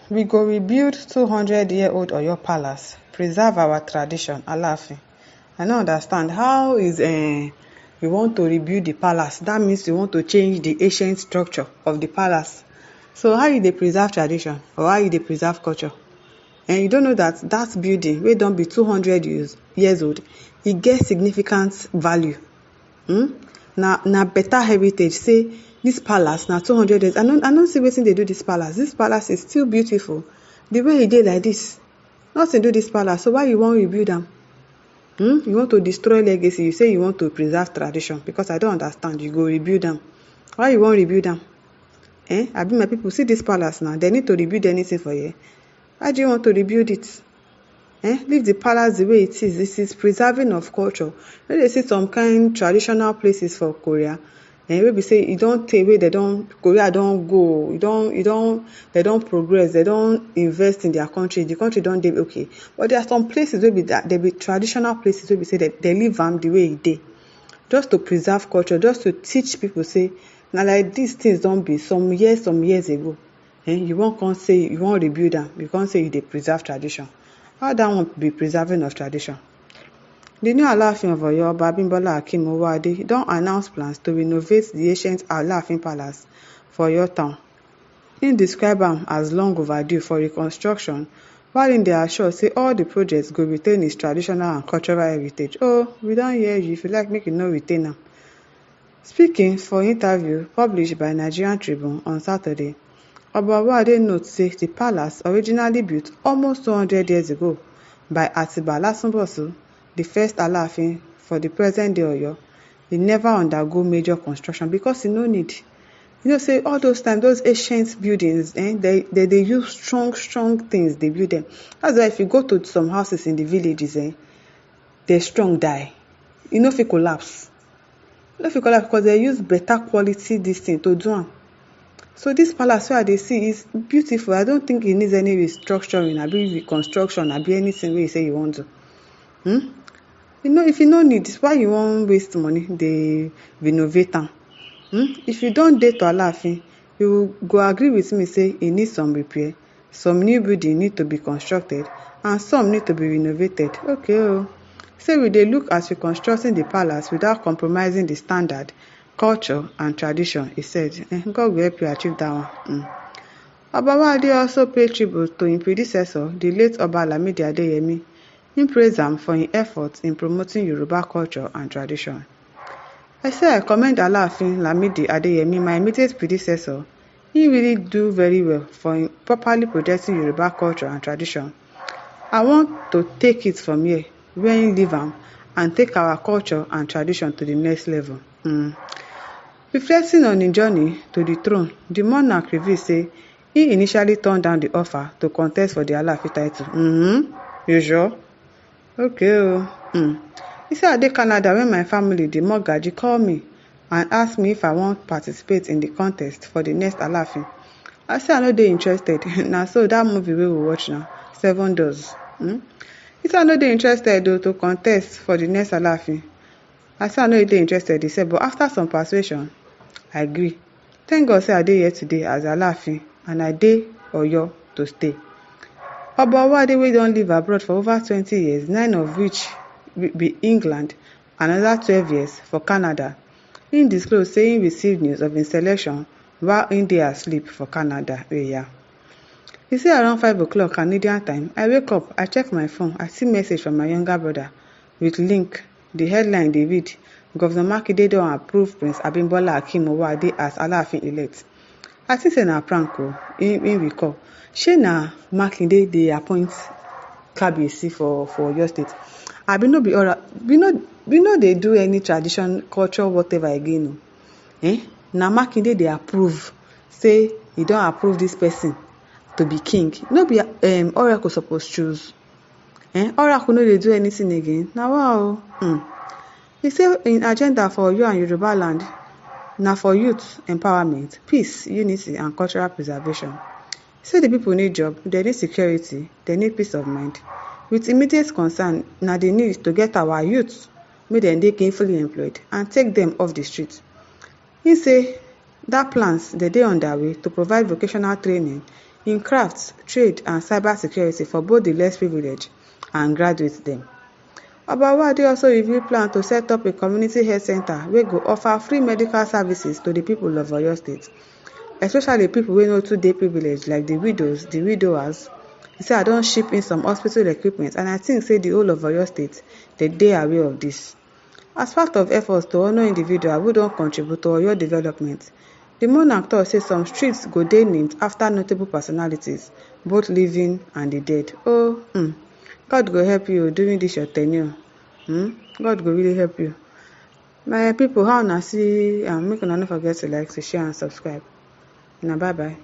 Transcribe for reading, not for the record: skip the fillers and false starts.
We go rebuild 200-year-old Oyo Palace, preserve our tradition, Alaafin. I don't understand how is we want to rebuild the palace. That means we want to change the ancient structure of the palace. So how you dey preserve tradition or how you dey preserve culture? And you don't know that that building wey don be 200 years old, e get significant value. Na better heritage. Say this palace na 200 years. I no see wetin dey do this palace. This palace is still beautiful. The way e dey like this, nothing do this palace. So why you wan rebuild am? You want to destroy legacy. You say you want to preserve tradition. Because I don't understand. You go rebuild am. Why you wan rebuild am? Abi my people, see this palace now. They need to rebuild anything for here. Why do you want to rebuild it? Leave the palace the way it is. This is preserving of culture. When they see some kind traditional places for Korea, wey be say e don tey wey Korea don go, they don progress, they don invest in their country. The country don dey okay. But there are some places wey be that they be traditional places wey be say they leave am the way e dey, just to preserve culture, just to teach people say na like these things don be some years ago. You wan come say you wan rebuild am, you come say you dey preserve tradition. How that one be preserving of tradition? The new Alaafin of Oyo, Oba Abimbola Akeem Owode, don announce plans to renovate the ancient Alaafin Palace for Oyo town. Im describe am as long overdue for reconstruction, while im dey assure say all the projects go retain its traditional and cultural heritage. Oh, we don hear you. If you like, make you no retain am. Speaking for interview published by Nigerian Tribune on Saturday, Oba Owode note say the palace, originally built almost 200 years ago by Atiba Alasunbosu, the first Alaafin for the present-day Oyo, e never undergo major construction because e no need. You know, say all those times, those ancient buildings, they use strong things, they build them. That's why if you go to some houses in the villages, they're strong die. You no fit collapse. You no fit collapse because they use better quality this thing to do am. So this palace where they see is beautiful. I don't think it needs any restructuring, abi reconstruction, abi anything where you say you want to. You know, if you no need, why you wan waste money? They renovate am. If you don't date to Alaafin, you go agree with me say it needs some repair, some new building need to be constructed, and some need to be renovated. Okay, say we dey look at reconstructing the palace without compromising the standard, culture and tradition, he said. God will help you achieve that one. Oba Owode also paid tribute to his predecessor, the late Oba Lamidi Adeyemi. He praised am for his efforts in promoting Yoruba culture and tradition. I say I commend Alaafin Lamidi Adeyemi, my immediate predecessor. He really do very well for properly projecting Yoruba culture and tradition. I want to take it from here, where he leave am, and take our culture and tradition to the next level. Reflecting on his journey to the throne, the monarch revealed say he initially turned down the offer to contest for the Alaafin title. You sure? Okay. He said I dey Canada when my family, the Mogaji, called me and asked me if I want participate in the contest for the next Alaafin. I said I no dey interested. Now so that movie we will watch now, 7 Doors. He said I no dey interested though to contest for the next Alaafin. I said I no dey interested. He said, but after some persuasion, I agree. Thank God say I dey here today as Alaafin, and I dey Oyo to stay. Oba Owode wey don live abroad for over 20 years, 9 of which be England, another 12 years for Canada. He disclosed say he received news of his selection while he dey asleep for Canada. He said around 5 o'clock Canadian time, I wake up, I check my phone, I see message from my younger brother with link. The headline dey read, Governor Makinde don approve Prince Abimbola Akeem Owode as Alaafin elect. I think say na prank in recall. Shey na Makinde dey appoint Kabiyesi for Oyo State. Abi no be alright. We no dey do any tradition, culture, whatever again. Na Makinde dey approve. Say he don approve this person to be king. No be Oracle suppose choose. Oracle no dey do anything again. Na wow. He say in agenda for Oyo and Yoruba land na for youth empowerment, peace, unity and cultural preservation. He say the people need job, they need security, they need peace of mind. With immediate concern na the need to get our youth make dem dey gainfully employed and take them off the street. He say that plans dey underway to provide vocational training in crafts, trade and cyber security for both the less privileged and graduates dem. Obawade also reveal plan to set up a community health center wey go offer free medical services to the people of Oyo State, especially people wey no too dey privileged like the widows, the widowers. He say I don ship in some hospital equipment and I think say the whole of Oyo State dey aware of this. As part of efforts to honour individuals wey don contribute to Oyo development, the monarch tok say some streets go dey named after notable personalities, both living and the dead. God go help you during this your tenure. God go really help you. My people, how una see make una no forget to like, to share and subscribe. Una bye bye.